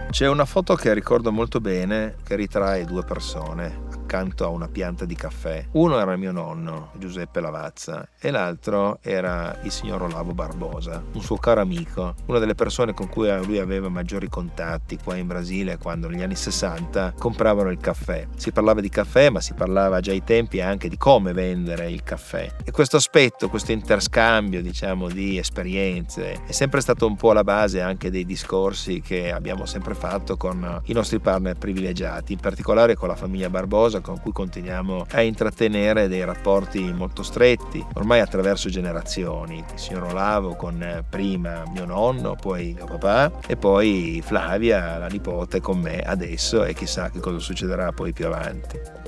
C'è una foto che ricordo molto bene che ritrae due persone accanto a una pianta di caffè. Uno era mio nonno, Giuseppe Lavazza, e l'altro era il signor Olavo Barbosa, un suo caro amico, una delle persone con cui lui aveva maggiori contatti qua in Brasile quando negli anni 60 compravano il caffè. Si parlava di caffè, ma si parlava già ai tempi anche di come vendere il caffè. E questo aspetto, questo interscambio, diciamo, di esperienze è sempre stato un po' alla base anche dei discorsi che abbiamo sempre fatto con i nostri partner privilegiati, in particolare con la famiglia Barbosa, con cui continuiamo a intrattenere dei rapporti molto stretti, ormai attraverso generazioni. Il signor Olavo con prima mio nonno, poi mio papà, e poi Flavia, la nipote, con me adesso, e chissà che cosa succederà poi più avanti.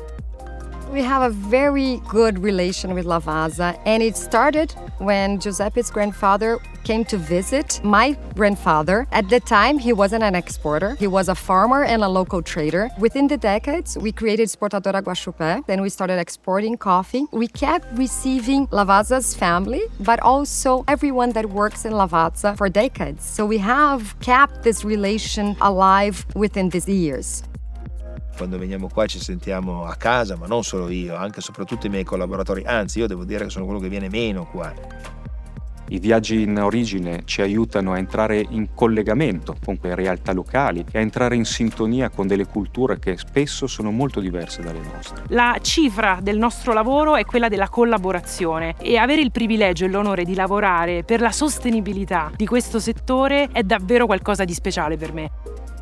We have a very good relation with Lavazza, and it started when Giuseppe's grandfather came to visit my grandfather. At the time, he wasn't an exporter. He was a farmer and a local trader. Within the decades, we created Exportadora Guaxupé. Then we started exporting coffee. We kept receiving Lavazza's family, but also everyone that works in Lavazza for decades. So we have kept this relation alive within these years. Quando veniamo qua ci sentiamo a casa, ma non solo io, anche e soprattutto i miei collaboratori. Anzi, io devo dire che sono quello che viene meno qua. I viaggi in origine ci aiutano a entrare in collegamento con quelle realtà locali e a entrare in sintonia con delle culture che spesso sono molto diverse dalle nostre. La cifra del nostro lavoro è quella della collaborazione, e avere il privilegio e l'onore di lavorare per la sostenibilità di questo settore è davvero qualcosa di speciale per me.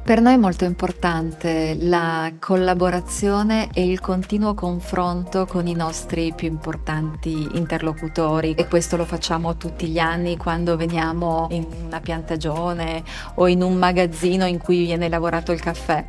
Per noi è molto importante la collaborazione e il continuo confronto con i nostri più importanti interlocutori, e questo lo facciamo tutti gli anni quando veniamo in una piantagione o in un magazzino in cui viene lavorato il caffè.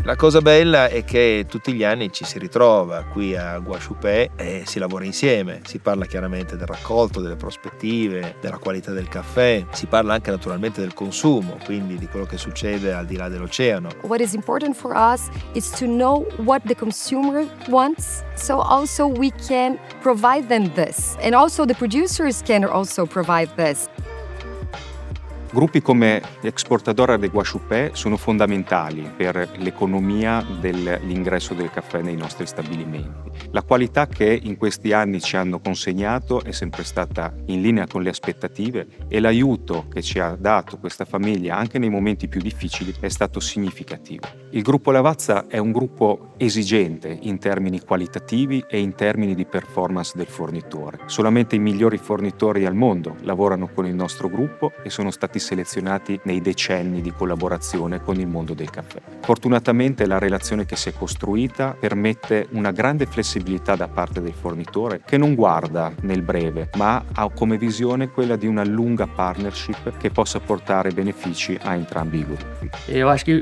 La cosa bella è che tutti gli anni ci si ritrova qui a Guaxupé e si lavora insieme. Si parla chiaramente del raccolto, delle prospettive, della qualità del caffè. Si parla anche naturalmente del consumo, quindi di quello che succede al di là dell'oceano. What is important for us is to know what the consumer wants, so also we can provide them this. And also the producers can also provide this. Gruppi come Exportadora de Guaxupé sono fondamentali per l'economia dell'ingresso del caffè nei nostri stabilimenti. La qualità che in questi anni ci hanno consegnato è sempre stata in linea con le aspettative, e l'aiuto che ci ha dato questa famiglia anche nei momenti più difficili è stato significativo. Il gruppo Lavazza è un gruppo esigente in termini qualitativi e in termini di performance del fornitore. Solamente i migliori fornitori al mondo lavorano con il nostro gruppo e sono stati selezionati nei decenni di collaborazione con il mondo del caffè. Fortunatamente la relazione che si è costruita permette una grande flessibilità da parte del fornitore, che non guarda nel breve, ma ha come visione quella di una lunga partnership che possa portare benefici a entrambi i gruppi. Eu acho que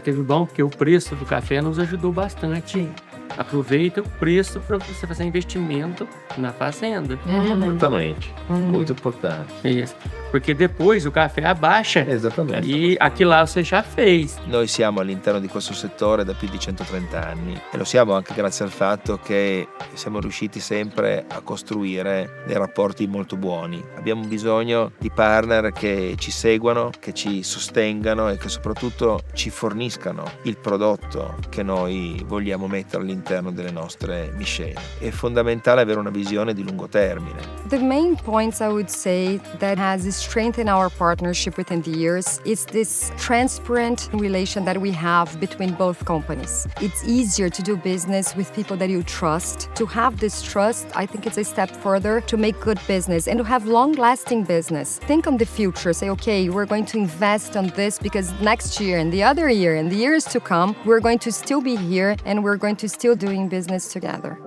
teve bom porque o preço do café nos ajudou bastante. Aproveita o preço para você fazer investimento na fazenda. Esattamente, molto importante. Isso. Porque depois o café abaixa. Esattamente. E aquilo lá você já fez. Noi siamo all'interno di questo settore da più di 130 anni e lo siamo anche grazie al fatto che siamo riusciti sempre a costruire dei rapporti molto buoni. Abbiamo bisogno di partner che ci seguano, che ci sostengano e che soprattutto ci forniscano il prodotto che noi vogliamo mettere all'interno delle nostre miscele. È fondamentale avere una visione di lungo termine. The main points I would say that has strengthened our partnership within the years is this transparent relation that we have between both companies. It's easier to do business with people that you trust. To have this trust, I think it's a step further to make good business and to have long-lasting business. Think on the future. Say, okay, we're going to invest on this because next year and the other year and the years to come, we're going to still be here and we're going to still doing business together.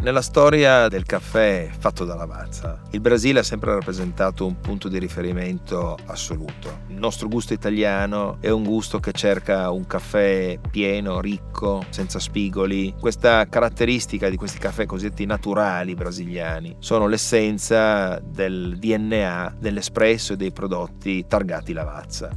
Nella storia del caffè fatto da Lavazza, il Brasile ha sempre rappresentato un punto di riferimento assoluto. Il nostro gusto italiano è un gusto che cerca un caffè pieno, ricco, senza spigoli. Questa caratteristica di questi caffè cosiddetti naturali brasiliani sono l'essenza del DNA dell'espresso e dei prodotti targati Lavazza.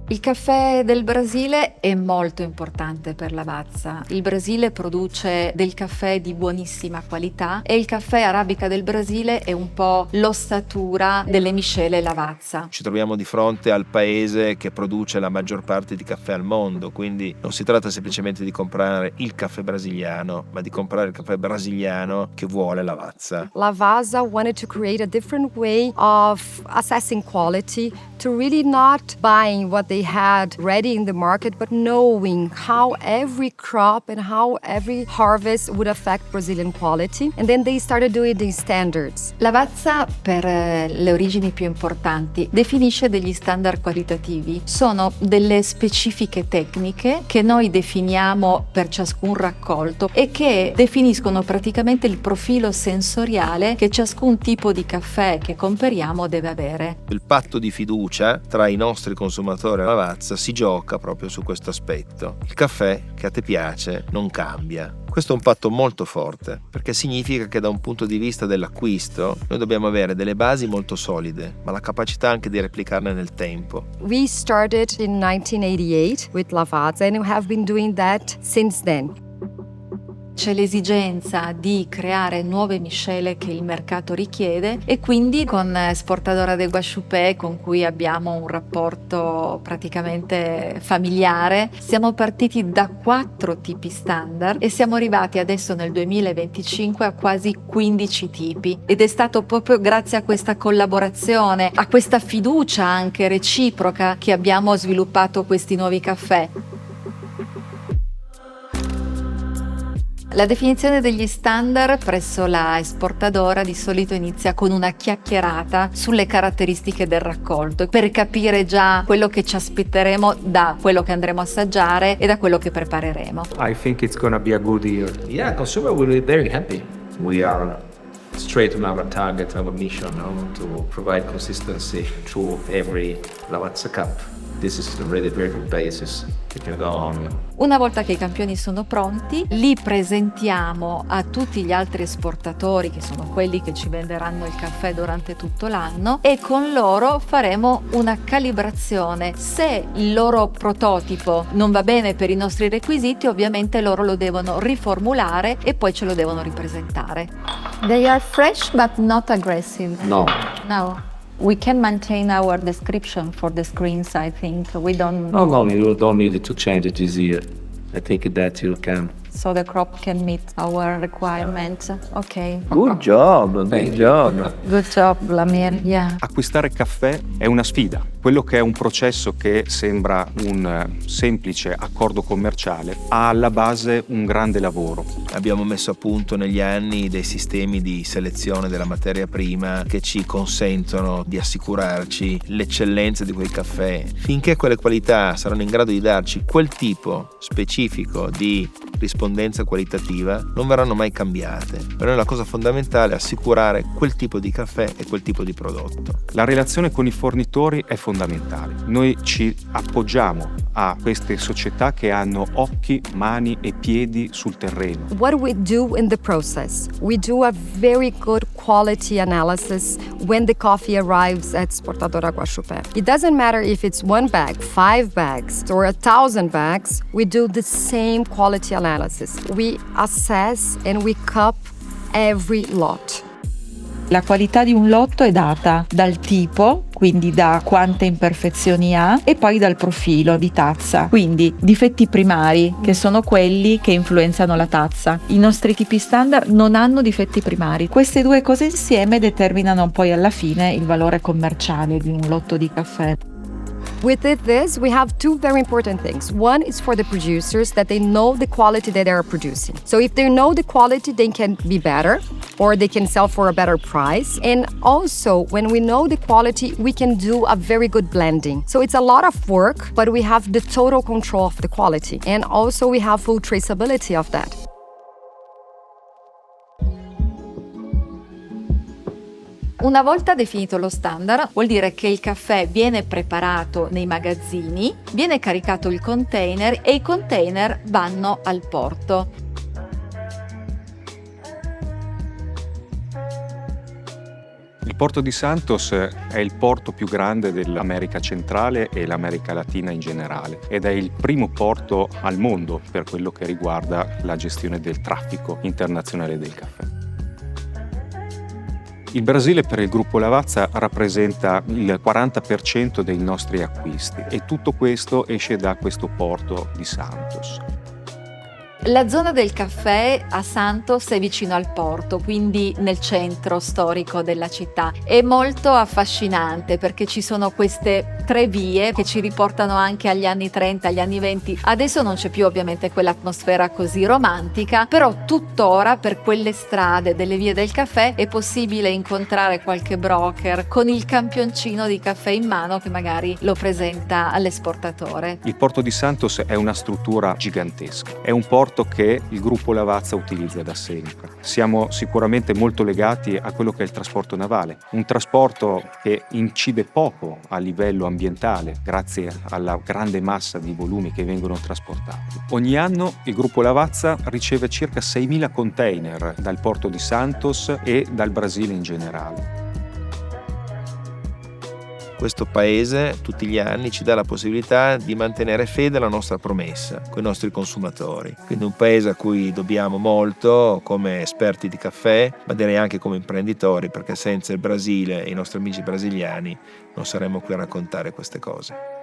Il caffè del Brasile è molto importante per Lavazza. Il Brasile produce del caffè di buonissima qualità e il caffè arabica del Brasile è un po' l'ossatura delle miscele Lavazza. Ci troviamo di fronte al paese che produce la maggior parte di caffè al mondo, quindi non si tratta semplicemente di comprare il caffè brasiliano, ma di comprare il caffè brasiliano che vuole Lavazza. Lavazza wanted to create a different way of assessing quality, to really not buying what they had ready in the market, but knowing how every crop and how every harvest would affect Brazilian quality. And then they started doing these standards. Lavazza, per le origini più importanti, definisce degli standard qualitativi. Sono delle specifiche tecniche che noi definiamo per ciascun raccolto e che definiscono praticamente il profilo sensoriale che ciascun tipo di caffè che comperiamo deve avere. Il patto di fiducia tra i nostri consumatori e Lavazza si gioca proprio su questo aspetto. Il caffè che a te piace non cambia. Questo è un patto molto forte, perché significa che da un punto di vista dell'acquisto noi dobbiamo avere delle basi molto solide, ma la capacità anche di replicarle nel tempo. We started in 1988 with Lavazza and we have been doing that since then. C'è l'esigenza di creare nuove miscele che il mercato richiede e quindi con Esportadora de Guaxupé, con cui abbiamo un rapporto praticamente familiare, siamo partiti da 4 tipi standard e siamo arrivati adesso nel 2025 a quasi 15 tipi, ed è stato proprio grazie a questa collaborazione, a questa fiducia anche reciproca che abbiamo sviluppato questi nuovi caffè. La definizione degli standard presso la esportadora di solito inizia con una chiacchierata sulle caratteristiche del raccolto per capire già quello che ci aspetteremo da quello che andremo a assaggiare e da quello che prepareremo. I think it's gonna be a good year. Yeah, consumer will be very happy. We are straight on our target, our mission now to provide consistency through every Lavazza Cup. This is already a very good basis we can go on. Una volta che i campioni sono pronti, li presentiamo a tutti gli altri esportatori, che sono quelli che ci venderanno il caffè durante tutto l'anno, e con loro faremo una calibrazione. Se il loro prototipo non va bene per i nostri requisiti, ovviamente loro lo devono riformulare e poi ce lo devono ripresentare. They are fresh but not aggressive. No. No. We can maintain our description for the screens, I think. We don't... No, you don't need to change it this year. I think that you can. So the crop can meet our requirements. Okay. Good job, good job. Good job, Lamir. Yeah. Acquistare caffè è una sfida. Quello che è un processo che sembra un semplice accordo commerciale ha alla base un grande lavoro. Abbiamo messo a punto negli anni dei sistemi di selezione della materia prima che ci consentono di assicurarci l'eccellenza di quei caffè. Finché quelle qualità saranno in grado di darci quel tipo specifico di rispondenza qualitativa, non verranno mai cambiate. Per noi la cosa fondamentale è assicurare quel tipo di caffè e quel tipo di prodotto. La relazione con i fornitori è fondamentale. Noi ci appoggiamo a queste società che hanno occhi, mani e piedi sul terreno. What we do in the process, we do a very good quality analysis when the coffee arrives at Esportadora Guaxupé. It doesn't matter if it's 1 bag, 5 bags, or 1,000 bags, we do the same quality analysis. We assess and we cup every lot. La qualità di un lotto è data dal tipo, quindi da quante imperfezioni ha, e poi dal profilo di tazza, quindi difetti primari, che sono quelli che influenzano la tazza. I nostri tipi standard non hanno difetti primari. Queste due cose insieme determinano poi alla fine il valore commerciale di un lotto di caffè. With this, we have 2 very important things. One is for the producers, that they know the quality that they are producing. So if they know the quality, they can be better, or they can sell for a better price. And also, when we know the quality, we can do a very good blending. So it's a lot of work, but we have the total control of the quality. And also, we have full traceability of that. Una volta definito lo standard, vuol dire che il caffè viene preparato nei magazzini, viene caricato il container e i container vanno al porto. Il Porto di Santos è il porto più grande dell'America centrale e l'America Latina in generale ed è il primo porto al mondo per quello che riguarda la gestione del traffico internazionale del caffè. Il Brasile per il gruppo Lavazza rappresenta il 40% dei nostri acquisti e tutto questo esce da questo porto di Santos. La zona del caffè a Santos è vicino al porto, quindi nel centro storico della città. È molto affascinante perché ci sono queste 3 vie che ci riportano anche agli anni 30, agli anni 20. Adesso non c'è più ovviamente quell'atmosfera così romantica, però tuttora per quelle strade delle vie del caffè è possibile incontrare qualche broker con il campioncino di caffè in mano che magari lo presenta all'esportatore. Il porto di Santos è una struttura gigantesca, è un porto che il gruppo Lavazza utilizza da sempre. Siamo sicuramente molto legati a quello che è il trasporto navale, un trasporto che incide poco a livello ambientale grazie alla grande massa di volumi che vengono trasportati. Ogni anno il gruppo Lavazza riceve circa 6.000 container dal porto di Santos e dal Brasile in generale. Questo paese tutti gli anni ci dà la possibilità di mantenere fede alla nostra promessa con i nostri consumatori. Quindi un paese a cui dobbiamo molto come esperti di caffè, ma direi anche come imprenditori, perché senza il Brasile e i nostri amici brasiliani non saremmo qui a raccontare queste cose.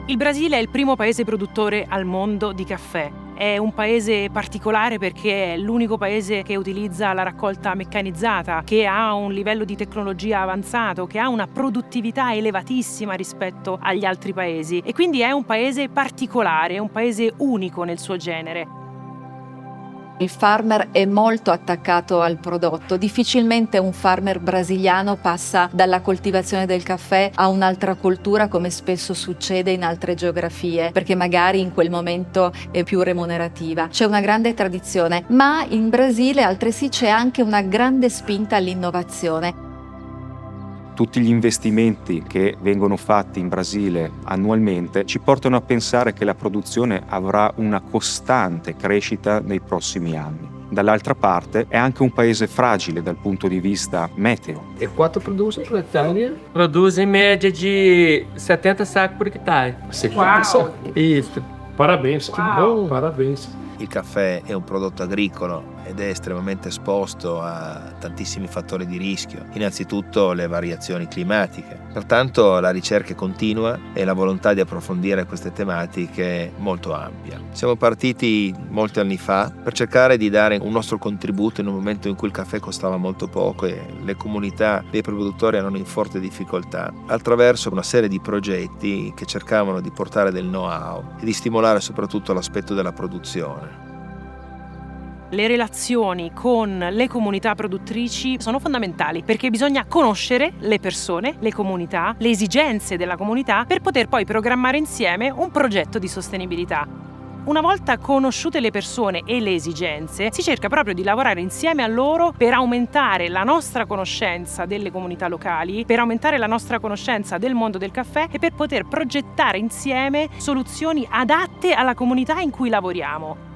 Il Brasile è il primo paese produttore al mondo di caffè. È un paese particolare perché è l'unico paese che utilizza la raccolta meccanizzata, che ha un livello di tecnologia avanzato, che ha una produttività elevatissima rispetto agli altri paesi e quindi è un paese particolare, un paese unico nel suo genere. Il farmer è molto attaccato al prodotto, difficilmente un farmer brasiliano passa dalla coltivazione del caffè a un'altra cultura come spesso succede in altre geografie, perché magari in quel momento è più remunerativa. C'è una grande tradizione, ma in Brasile altresì c'è anche una grande spinta all'innovazione. Tutti gli investimenti che vengono fatti in Brasile annualmente ci portano a pensare che la produzione avrà una costante crescita nei prossimi anni. Dall'altra parte è anche un paese fragile dal punto di vista meteo. E quanto produce in Italia? Produz em média de 70 sacos por hectare. 70 sacchi? Isso. Parabéns, que bom, parabéns. Il caffè è un prodotto agricolo ed è estremamente esposto a tantissimi fattori di rischio, innanzitutto le variazioni climatiche. Pertanto la ricerca è continua e la volontà di approfondire queste tematiche è molto ampia. Siamo partiti molti anni fa per cercare di dare un nostro contributo in un momento in cui il caffè costava molto poco e le comunità dei produttori erano in forte difficoltà, attraverso una serie di progetti che cercavano di portare del know-how e di stimolare soprattutto l'aspetto della produzione. Le relazioni con le comunità produttrici sono fondamentali perché bisogna conoscere le persone, le comunità, le esigenze della comunità per poter poi programmare insieme un progetto di sostenibilità. Una volta conosciute le persone e le esigenze, si cerca proprio di lavorare insieme a loro per aumentare la nostra conoscenza delle comunità locali, per aumentare la nostra conoscenza del mondo del caffè e per poter progettare insieme soluzioni adatte alla comunità in cui lavoriamo.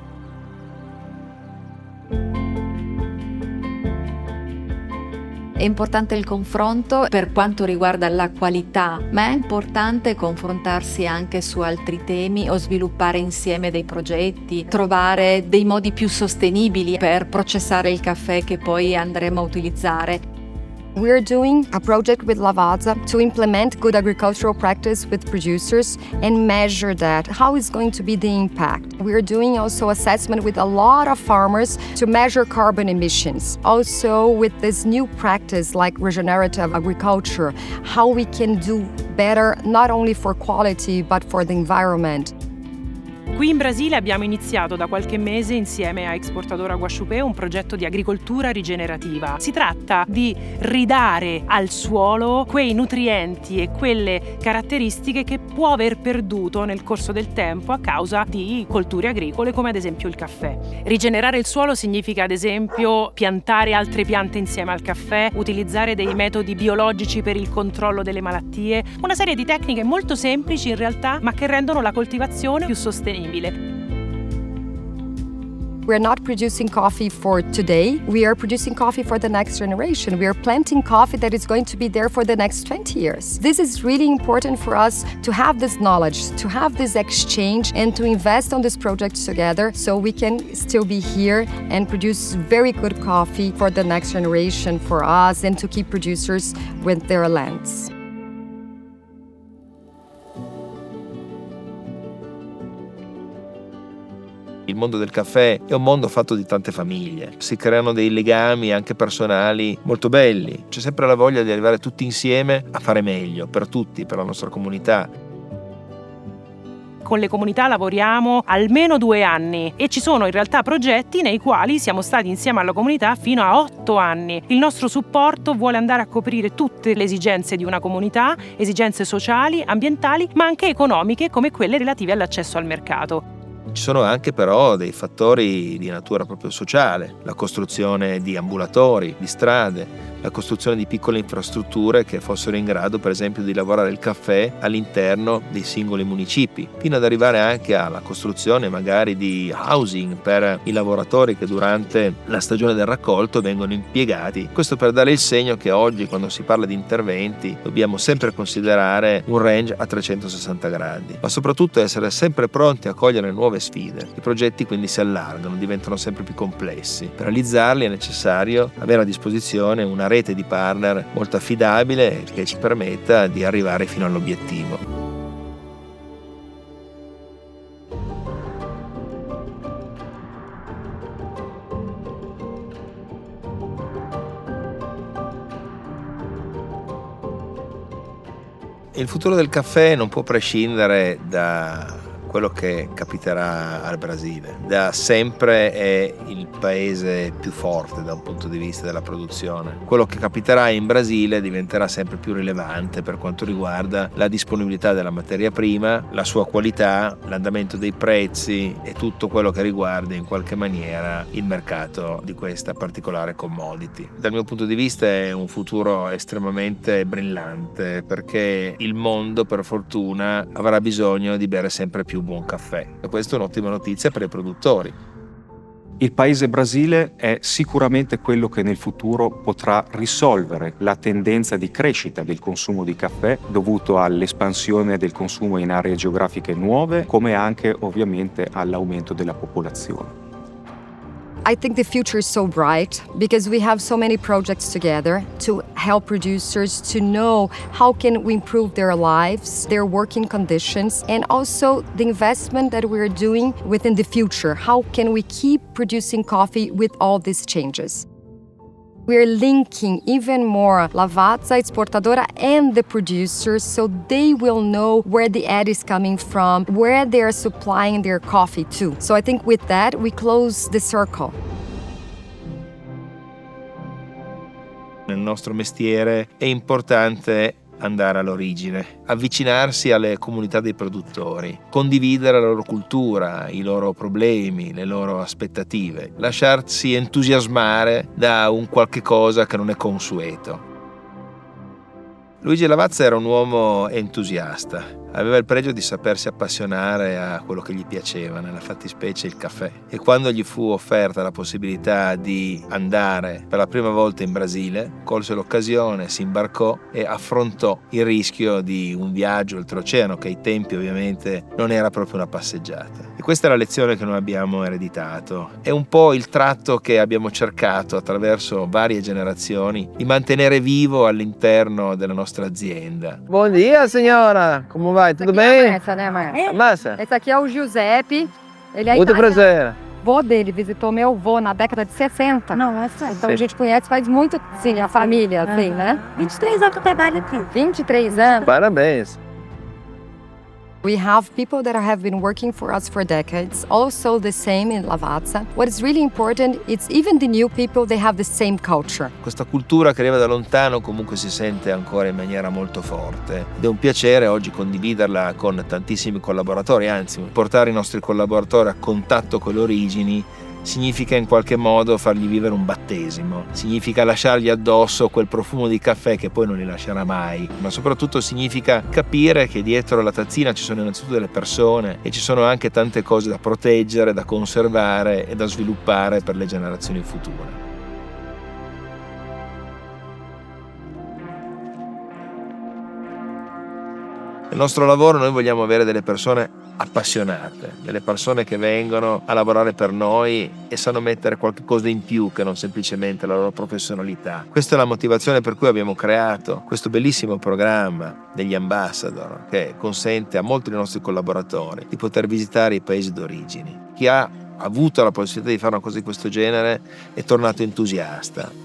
È importante il confronto per quanto riguarda la qualità, ma è importante confrontarsi anche su altri temi o sviluppare insieme dei progetti, trovare dei modi più sostenibili per processare il caffè che poi andremo a utilizzare. We're doing a project with Lavazza to implement good agricultural practice with producers and measure that. How is going to be the impact? We're doing also assessment with a lot of farmers to measure carbon emissions. Also with this new practice like regenerative agriculture, how we can do better not only for quality but for the environment. Qui in Brasile abbiamo iniziato da qualche mese insieme a Exportadora Guaxupé un progetto di agricoltura rigenerativa. Si tratta di ridare al suolo quei nutrienti e quelle caratteristiche che può aver perduto nel corso del tempo a causa di colture agricole come ad esempio il caffè. Rigenerare il suolo significa ad esempio piantare altre piante insieme al caffè, utilizzare dei metodi biologici per il controllo delle malattie, una serie di tecniche molto semplici in realtà ma che rendono la coltivazione più sostenibile. We're not producing coffee for today. We are producing coffee for the next generation. We are planting coffee that is going to be there for the next 20 years. This is really important for us to have this knowledge, to have this exchange, and to invest on this project together so we can still be here and produce very good coffee for the next generation, for us, and to keep producers with their lands. Il mondo del caffè è un mondo fatto di tante famiglie, si creano dei legami anche personali molto belli, c'è sempre la voglia di arrivare tutti insieme a fare meglio per tutti, per la nostra comunità. Con le comunità lavoriamo almeno 2 anni e ci sono in realtà progetti nei quali siamo stati insieme alla comunità fino a 8 anni. Il nostro supporto vuole andare a coprire tutte le esigenze di una comunità, esigenze sociali, ambientali, ma anche economiche come quelle relative all'accesso al mercato. Ci sono anche però dei fattori di natura proprio sociale, la costruzione di ambulatori, di strade, la costruzione di piccole infrastrutture che fossero in grado per esempio di lavorare il caffè all'interno dei singoli municipi, fino ad arrivare anche alla costruzione magari di housing per i lavoratori che durante la stagione del raccolto vengono impiegati. Questo per dare il segno che oggi quando si parla di interventi dobbiamo sempre considerare un range a 360 gradi, ma soprattutto essere sempre pronti a cogliere nuove sfide. I progetti quindi si allargano, diventano sempre più complessi. Per realizzarli è necessario avere a disposizione una rete di partner molto affidabile che ci permetta di arrivare fino all'obiettivo. Il futuro del caffè non può prescindere da quello che capiterà al Brasile. Da sempre è il paese più forte da un punto di vista della produzione. Quello che capiterà in Brasile diventerà sempre più rilevante per quanto riguarda la disponibilità della materia prima, la sua qualità, l'andamento dei prezzi e tutto quello che riguarda in qualche maniera il mercato di questa particolare commodity. Dal mio punto di vista è un futuro estremamente brillante perché il mondo per fortuna avrà bisogno di bere sempre più buon caffè e questa è un'ottima notizia per i produttori. Il paese Brasile è sicuramente quello che nel futuro potrà risolvere la tendenza di crescita del consumo di caffè dovuto all'espansione del consumo in aree geografiche nuove, come anche ovviamente all'aumento della popolazione. I think the future is so bright because we have so many projects together to help producers to know how can we improve their lives, their working conditions, and also the investment that we're doing within the future. How can we keep producing coffee with all these changes? We're linking even more Lavazza, Exportadora, and the producers so they will know where the ad is coming from, where they're supplying their coffee to. So I think with that, we close the circle. Nel nostro mestiere è importante andare all'origine, avvicinarsi alle comunità dei produttori, condividere la loro cultura, i loro problemi, le loro aspettative, lasciarsi entusiasmare da un qualche cosa che non è consueto. Luigi Lavazza era un uomo entusiasta, aveva il pregio di sapersi appassionare a quello che gli piaceva, nella fattispecie il caffè. E quando gli fu offerta la possibilità di andare per la prima volta in Brasile, colse l'occasione, si imbarcò e affrontò il rischio di un viaggio oltreoceano, che ai tempi ovviamente non era proprio una passeggiata. E questa è la lezione che noi abbiamo ereditato. È un po' il tratto che abbiamo cercato attraverso varie generazioni di mantenere vivo all'interno della nostra azienda. Buongiorno signora, come va? Tudo bem? Essa, né, Marcia? Massa? Esse aqui é o Giuseppe. Ele é Muito prazer. O avô dele visitou meu avô na década de 60. Nossa. Então a gente conhece faz muito, sim, a família, assim, né? 23 anos que eu trabalho aqui. 23 anos. Parabéns. We have people that have been working for us for decades, also the same in Lavazza. What is really important is even the new people, they have the same culture. Questa cultura che arriva da lontano comunque si sente ancora in maniera molto forte ed è un piacere oggi condividerla con tantissimi collaboratori, anzi portare i nostri collaboratori a contatto con le origini significa in qualche modo fargli vivere un battesimo, significa lasciargli addosso quel profumo di caffè che poi non li lascerà mai, ma soprattutto significa capire che dietro la tazzina ci sono innanzitutto delle persone e ci sono anche tante cose da proteggere, da conservare e da sviluppare per le generazioni future. Nel nostro lavoro noi vogliamo avere delle persone appassionate, delle persone che vengono a lavorare per noi e sanno mettere qualche cosa in più che non semplicemente la loro professionalità. Questa è la motivazione per cui abbiamo creato questo bellissimo programma degli ambassador che consente a molti dei nostri collaboratori di poter visitare i paesi d'origine. Chi ha avuto la possibilità di fare una cosa di questo genere è tornato entusiasta.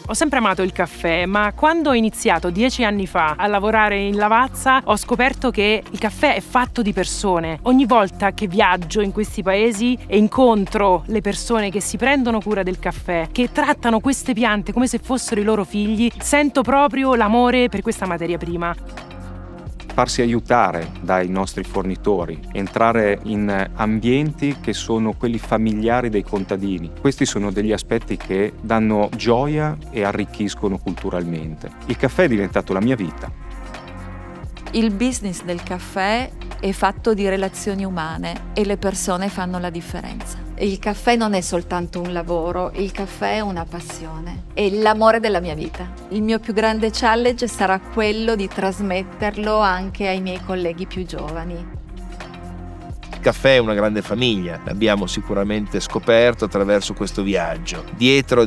Ho sempre amato il caffè, ma quando ho iniziato 10 anni fa a lavorare in Lavazza ho scoperto che il caffè è fatto di persone. Ogni volta che viaggio in questi paesi e incontro le persone che si prendono cura del caffè, che trattano queste piante come se fossero i loro figli, sento proprio l'amore per questa materia prima. Farsi aiutare dai nostri fornitori, entrare in ambienti che sono quelli familiari dei contadini. Questi sono degli aspetti che danno gioia e arricchiscono culturalmente. Il caffè è diventato la mia vita. Il business del caffè è fatto di relazioni umane e le persone fanno la differenza. Il caffè non è soltanto un lavoro, il caffè è una passione, è l'amore della mia vita. Il mio più grande challenge sarà quello di trasmetterlo anche ai miei colleghi più giovani. Il caffè è una grande famiglia, l'abbiamo sicuramente scoperto attraverso questo viaggio. Dietro,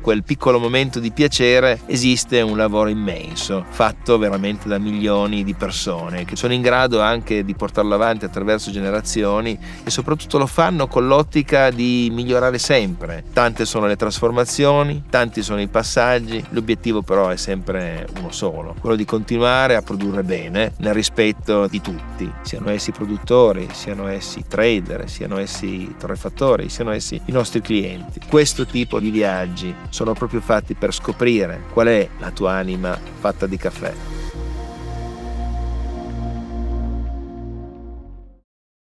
quel piccolo momento di piacere esiste un lavoro immenso, fatto veramente da milioni di persone che sono in grado anche di portarlo avanti attraverso generazioni e soprattutto lo fanno con l'ottica di migliorare sempre. Tante sono le trasformazioni, tanti sono i passaggi, l'obiettivo però è sempre uno solo, quello di continuare a produrre bene nel rispetto di tutti, siano essi produttori, siano essi trader, siano essi torrefattori, siano essi i nostri clienti. Questo tipo di viaggi sono proprio fatti per scoprire qual è la tua anima fatta di caffè.